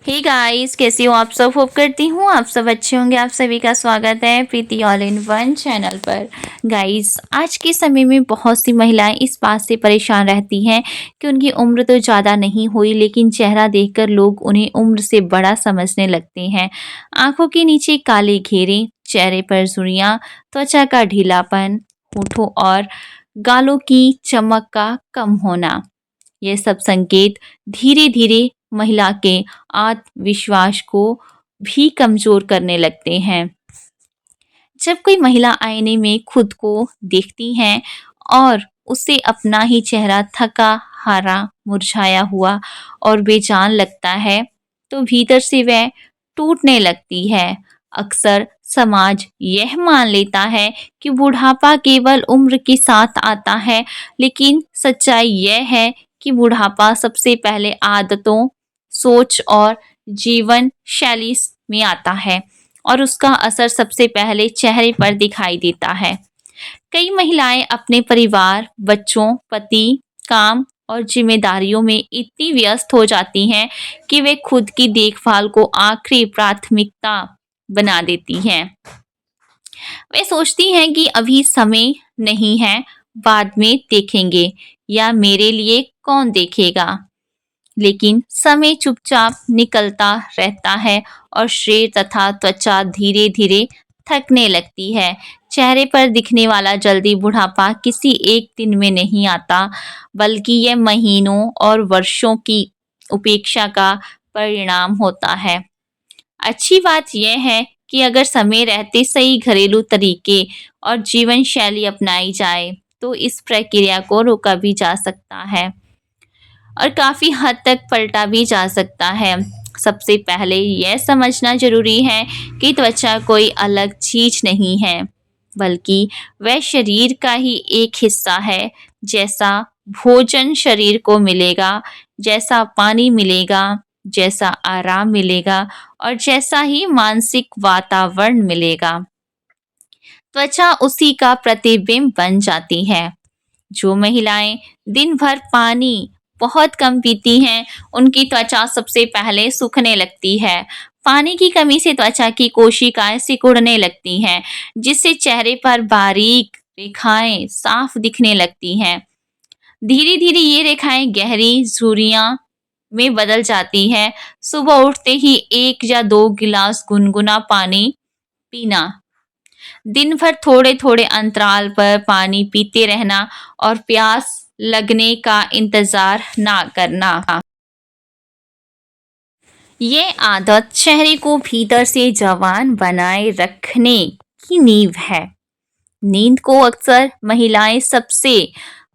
Hey guys, कैसे हो आप सब। होप करती हूँ आप सब अच्छे होंगे। आप सभी का स्वागत है प्रीति ऑल इन वन चैनल पर। गाइस, आज के समय में बहुत सी महिलाएं इस बात से परेशान रहती हैं कि उनकी उम्र तो ज़्यादा नहीं हुई, लेकिन चेहरा देखकर लोग उन्हें उम्र से बड़ा समझने लगते हैं। आंखों के नीचे काले घेरे, चेहरे पर झुर्रियाँ, त्वचा का ढीलापन, होठों और गालों की चमक का कम होना, ये सब संकेत धीरे धीरे महिला के आत्मविश्वास को भी कमजोर करने लगते हैं। जब कोई महिला आईने में खुद को देखती है और उसे अपना ही चेहरा थका हारा, मुरझाया हुआ और बेजान लगता है, तो भीतर से वह टूटने लगती है। अक्सर समाज यह मान लेता है कि बुढ़ापा केवल उम्र के साथ आता है, लेकिन सच्चाई यह है कि बुढ़ापा सबसे पहले आदतों, सोच और जीवन शैली में आता है और उसका असर सबसे पहले चेहरे पर दिखाई देता है। कई महिलाएं अपने परिवार, बच्चों, पति, काम और जिम्मेदारियों में इतनी व्यस्त हो जाती हैं कि वे खुद की देखभाल को आखिरी प्राथमिकता बना देती हैं। वे सोचती हैं कि अभी समय नहीं है, बाद में देखेंगे या मेरे लिए कौन देखेगा। लेकिन समय चुपचाप निकलता रहता है और शरीर तथा त्वचा धीरे धीरे थकने लगती है। चेहरे पर दिखने वाला जल्दी बुढ़ापा किसी एक दिन में नहीं आता, बल्कि यह महीनों और वर्षों की उपेक्षा का परिणाम होता है। अच्छी बात यह है कि अगर समय रहते सही घरेलू तरीके और जीवन शैली अपनाई जाए, तो इस प्रक्रिया को रोका भी जा सकता है और काफ़ी हद तक पलटा भी जा सकता है। सबसे पहले यह समझना ज़रूरी है कि त्वचा कोई अलग चीज़ नहीं है, बल्कि वह शरीर का ही एक हिस्सा है। जैसा भोजन शरीर को मिलेगा, जैसा पानी मिलेगा, जैसा आराम मिलेगा और जैसा ही मानसिक वातावरण मिलेगा, त्वचा उसी का प्रतिबिंब बन जाती है। जो महिलाएं दिन भर पानी बहुत कम पीती हैं, उनकी त्वचा सबसे पहले सूखने लगती है। पानी की कमी से त्वचा की कोशिकाएं सिकुड़ने लगती हैं, जिससे चेहरे पर बारीक रेखाएं साफ दिखने लगती हैं। धीरे धीरे ये रेखाएं गहरी झुर्रियां में बदल जाती है। सुबह उठते ही 1 या 2 गिलास गुनगुना पानी पीना, दिन भर थोड़े थोड़े अंतराल पर पानी पीते रहना और प्यास लगने का इंतजार ना करना, ये आदत चेहरे को भीतर से जवान बनाए रखने की नींव है। नींद को अक्सर महिलाएं सबसे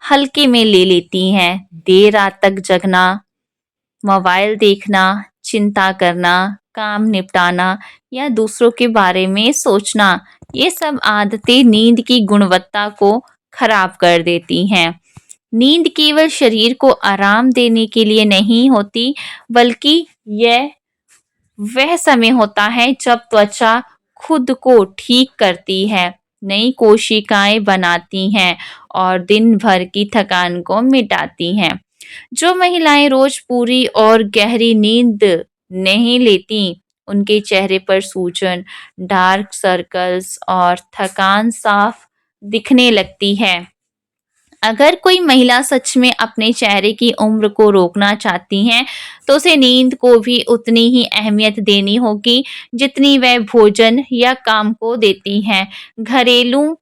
हल्के में ले लेती हैं। देर रात तक जगना, मोबाइल देखना, चिंता करना, काम निपटाना या दूसरों के बारे में सोचना, ये सब आदतें नींद की गुणवत्ता को खराब कर देती हैं। नींद केवल शरीर को आराम देने के लिए नहीं होती, बल्कि यह वह समय होता है जब त्वचा खुद को ठीक करती है, नई कोशिकाएं बनाती हैं और दिन भर की थकान को मिटाती हैं। जो महिलाएं रोज पूरी और गहरी नींद नहीं लेती, उनके चेहरे पर सूजन, डार्क सर्कल्स और थकान साफ दिखने लगती है। अगर कोई महिला सच में अपने चेहरे की उम्र को रोकना चाहती हैं, तो उसे नींद को भी उतनी ही अहमियत देनी होगी जितनी वह भोजन या काम को देती हैं। घरेलू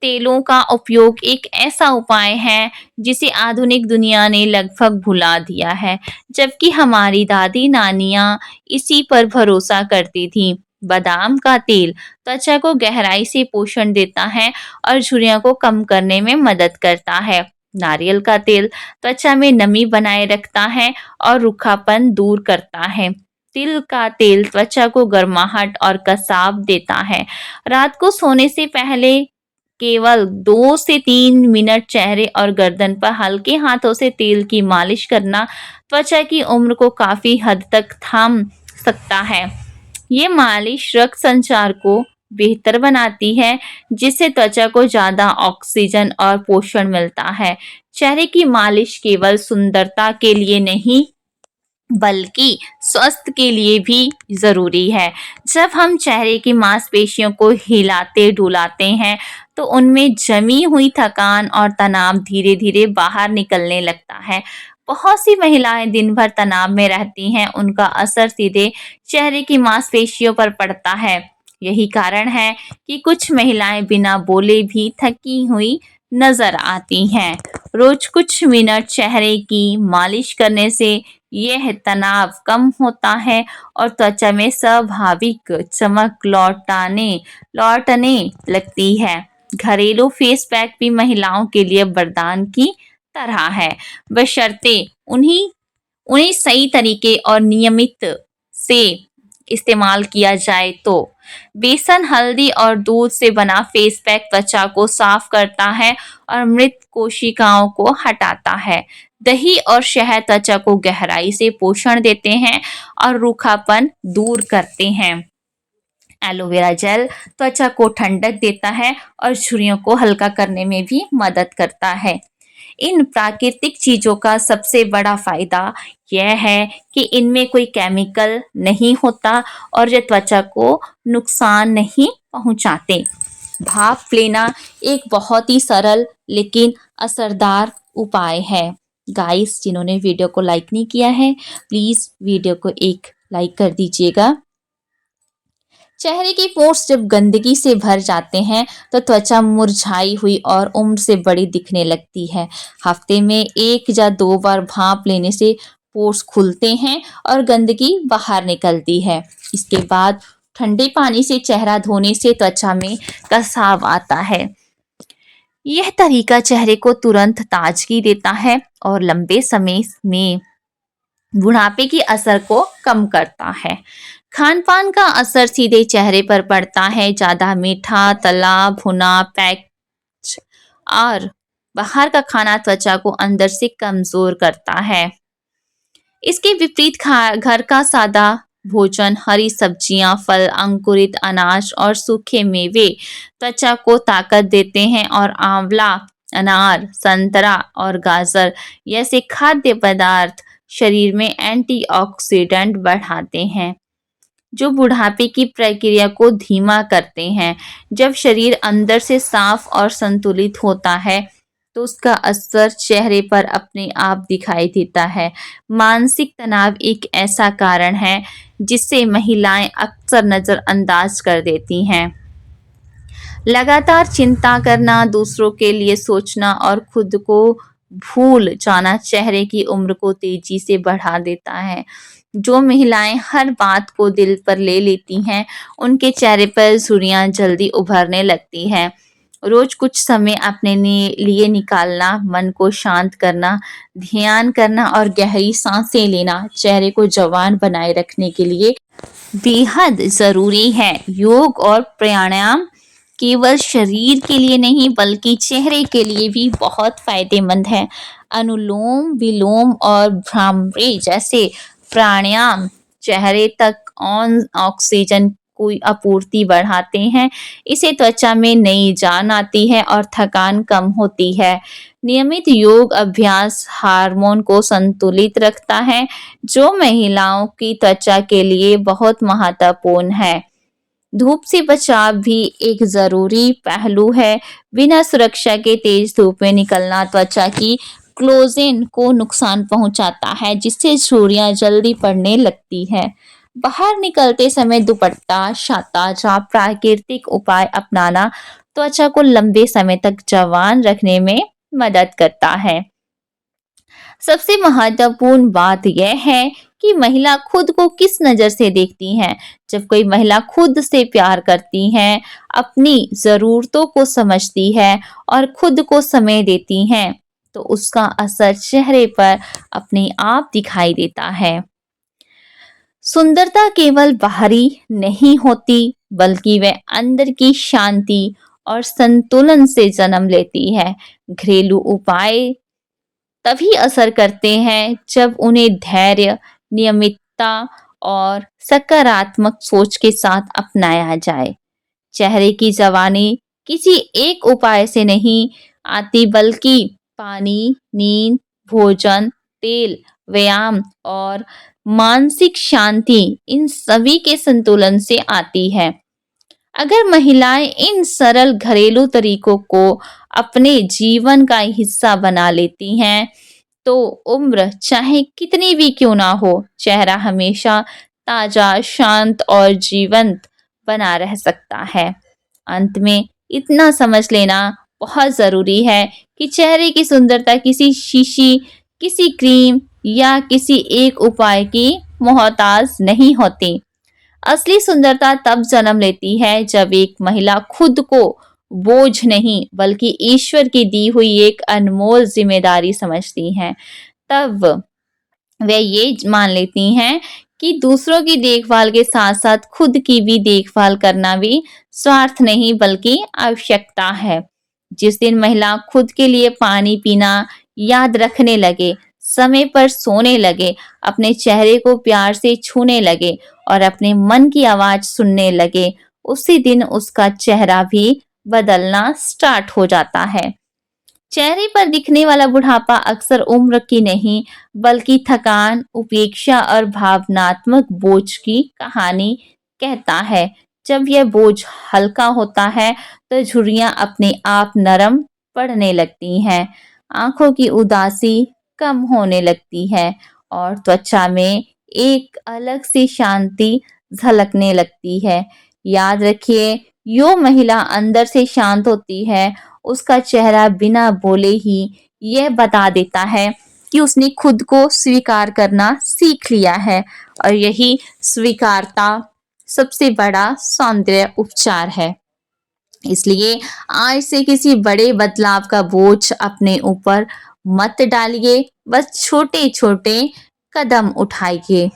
तेलों का उपयोग एक ऐसा उपाय है जिसे आधुनिक दुनिया ने लगभग भुला दिया है, जबकि हमारी दादी नानियाँ इसी पर भरोसा करती थीं। बादाम का तेल त्वचा को गहराई से पोषण देता है और झुर्रियों को कम करने में मदद करता है। नारियल का तेल त्वचा में नमी बनाए रखता है और रूखापन दूर करता है। तिल का तेल त्वचा को गर्माहट और कसाव देता है। रात को सोने से पहले केवल 2 से 3 मिनट चेहरे और गर्दन पर हल्के हाथों से तेल की मालिश करना त्वचा की उम्र को काफी हद तक थाम सकता है। ये मालिश रक्त संचार को बेहतर बनाती है, जिससे त्वचा को ज्यादा ऑक्सीजन और पोषण मिलता है। चेहरे की मालिश केवल सुंदरता के लिए नहीं, बल्कि स्वास्थ्य के लिए भी ज़रूरी है। जब हम चेहरे की मांसपेशियों को हिलाते डुलाते हैं तो उनमें जमी हुई थकान और तनाव धीरे धीरे बाहर निकलने लगता है। बहुत सी महिलाएं दिन भर तनाव में रहती हैं, उनका असर सीधे चेहरे की मांसपेशियों पर पड़ता है। यही कारण है कि कुछ महिलाएं बिना बोले भी थकी हुई नजर आती हैं। रोज कुछ मिनट चेहरे की मालिश करने से यह तनाव कम होता है और त्वचा में स्वाभाविक चमक लौटने लगती है। घरेलू फेस पैक भी महिलाओं के लिए वरदान की तरह है, बशर्ते उन्हीं उन्हें सही तरीके और नियमित से इस्तेमाल किया जाए तो। बेसन, हल्दी और दूध से बना फेस पैक त्वचा को साफ करता है और मृत कोशिकाओं को हटाता है। दही और शहद त्वचा को गहराई से पोषण देते हैं और रूखापन दूर करते हैं। एलोवेरा जेल त्वचा को ठंडक देता है और झुर्रियों को हल्का करने में भी मदद करता है। इन प्राकृतिक चीजों का सबसे बड़ा फायदा यह है कि इनमें कोई केमिकल नहीं होता और ये त्वचा को नुकसान नहीं पहुंचाते। भाप लेना एक बहुत ही सरल लेकिन असरदार उपाय है। गाइस, जिन्होंने वीडियो को लाइक नहीं किया है, प्लीज वीडियो को एक लाइक कर दीजिएगा। चेहरे के पोर्स जब गंदगी से भर जाते हैं तो त्वचा मुरझाई हुई और उम्र से बड़ी दिखने लगती है। हफ्ते में 1 या 2 बार भाप लेने से पोर्स खुलते हैं और गंदगी बाहर निकलती है। इसके बाद ठंडे पानी से चेहरा धोने से त्वचा में कसाव आता है। यह तरीका चेहरे को तुरंत ताजगी देता है और लंबे समय में बुढ़ापे की असर को कम करता है। खान पान का असर सीधे चेहरे पर पड़ता है। ज़्यादा मीठा, तला भुना, पैक और बाहर का खाना त्वचा को अंदर से कमजोर करता है। इसके विपरीत घर का सादा भोजन, हरी सब्जियां, फल, अंकुरित अनाज और सूखे मेवे त्वचा को ताकत देते हैं और आंवला, अनार, संतरा और गाजर जैसे खाद्य पदार्थ शरीर में एंटीऑक्सीडेंट बढ़ाते हैं जो बुढ़ापे की प्रक्रिया को धीमा करते हैं। जब शरीर अंदर से साफ और संतुलित होता है तो उसका असर चेहरे पर अपने आप दिखाई देता है। मानसिक तनाव एक ऐसा कारण है जिसे महिलाएं अक्सर नजरअंदाज कर देती हैं। लगातार चिंता करना, दूसरों के लिए सोचना और खुद को भूल जाना चेहरे की उम्र को तेजी से बढ़ा देता है। जो महिलाएं हर बात को दिल पर ले लेती हैं, उनके चेहरे पर झुर्रियां जल्दी उभरने लगती हैं। रोज कुछ समय अपने लिए निकालना, मन को शांत करना, ध्यान करना और गहरी सांसें लेना चेहरे को जवान बनाए रखने के लिए बेहद जरूरी है। योग और प्राणायाम केवल शरीर के लिए नहीं बल्कि चेहरे के लिए भी बहुत फायदेमंद है। अनुलोम विलोम और भ्रामरी जैसे प्राणायाम चेहरे तक ऑक्सीजन की आपूर्ति बढ़ाते हैं। इसे त्वचा में नई जान आती है और थकान कम होती है। नियमित योग अभ्यास हार्मोन को संतुलित रखता है जो महिलाओं की त्वचा के लिए बहुत महत्वपूर्ण है। धूप से बचाव भी एक जरूरी पहलू है। बिना सुरक्षा के तेज धूप में निकलना त्वचा की कोलेजन को नुकसान पहुंचाता है जिससे झुर्रियां जल्दी पड़ने लगती है। बाहर निकलते समय दुपट्टा, छाता या प्राकृतिक उपाय अपनाना त्वचा को लंबे समय तक जवान रखने में मदद करता है। सबसे महत्वपूर्ण बात यह है कि महिला खुद को किस नज़र से देखती हैं। जब कोई महिला खुद से प्यार करती हैं, अपनी ज़रूरतों को समझती है और खुद को समय देती हैं, तो उसका असर चेहरे पर अपने आप दिखाई देता है। सुंदरता केवल बाहरी नहीं होती बल्कि वह अंदर की शांति और संतुलन से जन्म लेती है। घरेलू उपाय तभी असर करते हैं जब उन्हें धैर्य, नियमितता और सकारात्मक सोच के साथ अपनाया जाए। चेहरे की जवानी किसी एक उपाय से नहीं आती बल्कि पानी, नींद, भोजन, तेल, व्यायाम और मानसिक शांति इन सभी के संतुलन से आती है। अगर महिलाएं इन सरल घरेलू तरीकों को अपने जीवन का हिस्सा बना लेती हैं, तो उम्र चाहे कितनी भी क्यों ना हो, चेहरा हमेशा ताजा, शांत और जीवंत बना रह सकता है। अंत में इतना समझ लेना बहुत ज़रूरी है कि चेहरे की सुंदरता किसी शीशी, किसी क्रीम या किसी एक उपाय की मोहताज नहीं होती। असली सुंदरता तब जन्म लेती है जब एक महिला खुद को बोझ नहीं बल्कि ईश्वर की दी हुई एक अनमोल जिम्मेदारी समझती हैं। तब वे ये मान लेती हैं कि दूसरों की देखभाल के साथ साथ खुद की भी देखभाल करना भी स्वार्थ नहीं बल्कि आवश्यकता है। जिस दिन महिला खुद के लिए पानी पीना याद रखने लगे, समय पर सोने लगे, अपने चेहरे को प्यार से छूने लगे और अपने मन की आवाज सुनने लगे, उसी दिन उसका चेहरा भी बदलना स्टार्ट हो जाता है। चेहरे पर दिखने वाला बुढ़ापा अक्सर उम्र की नहीं बल्कि थकान, उपेक्षा और भावनात्मक बोझ की कहानी कहता है। जब यह बोझ हल्का होता है तो झुर्रियां अपने आप नरम पड़ने लगती हैं, आंखों की उदासी कम होने लगती है और त्वचा में एक अलग सी शांति झलकने लगती है। याद रखिए, जो महिला अंदर से शांत होती है, उसका चेहरा बिना बोले ही यह बता देता है कि उसने खुद को स्वीकार करना सीख लिया है और यही स्वीकारता सबसे बड़ा सौंदर्य उपचार है। इसलिए आज से किसी बड़े बदलाव का बोझ अपने ऊपर मत डालिए, बस छोटे छोटे कदम उठाइए।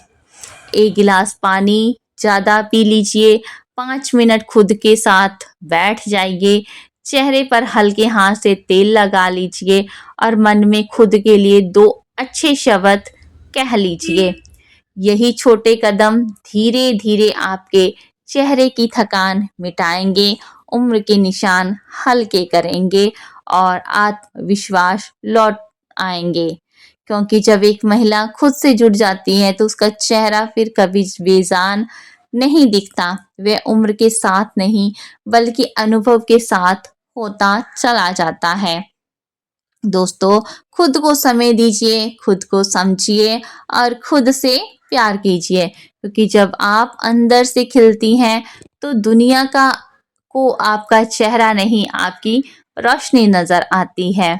एक गिलास पानी ज़्यादा पी लीजिए, 5 मिनट खुद के साथ बैठ जाइए, चेहरे पर हल्के हाथ से तेल लगा लीजिए और मन में खुद के लिए 2 अच्छे शब्द कह लीजिए। यही छोटे कदम धीरे धीरे आपके चेहरे की थकान मिटाएंगे, उम्र के निशान हल्के करेंगे और आत्मविश्वास लौट आएंगे। क्योंकि जब एक महिला खुद से जुड़ जाती है तो उसका चेहरा फिर कभी बेजान नहीं दिखता। वह उम्र के साथ नहीं बल्कि अनुभव के साथ होता चला जाता है। दोस्तों, खुद को समय दीजिए, खुद को समझिए और खुद से प्यार कीजिए, क्योंकि जब आप अंदर से खिलती हैं तो दुनिया का को आपका चेहरा नहीं, आपकी रोशनी नजर आती है।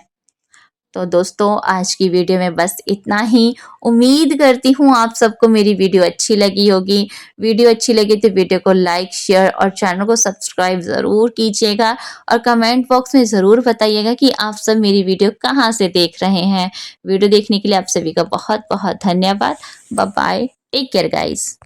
तो दोस्तों, आज की वीडियो में बस इतना ही। उम्मीद करती हूँ आप सबको मेरी वीडियो अच्छी लगी होगी। वीडियो अच्छी लगी तो वीडियो को लाइक, शेयर और चैनल को सब्सक्राइब ज़रूर कीजिएगा और कमेंट बॉक्स में ज़रूर बताइएगा कि आप सब मेरी वीडियो कहाँ से देख रहे हैं। वीडियो देखने के लिए आप सभी का बहुत बहुत धन्यवाद। Bye bye, take care guys.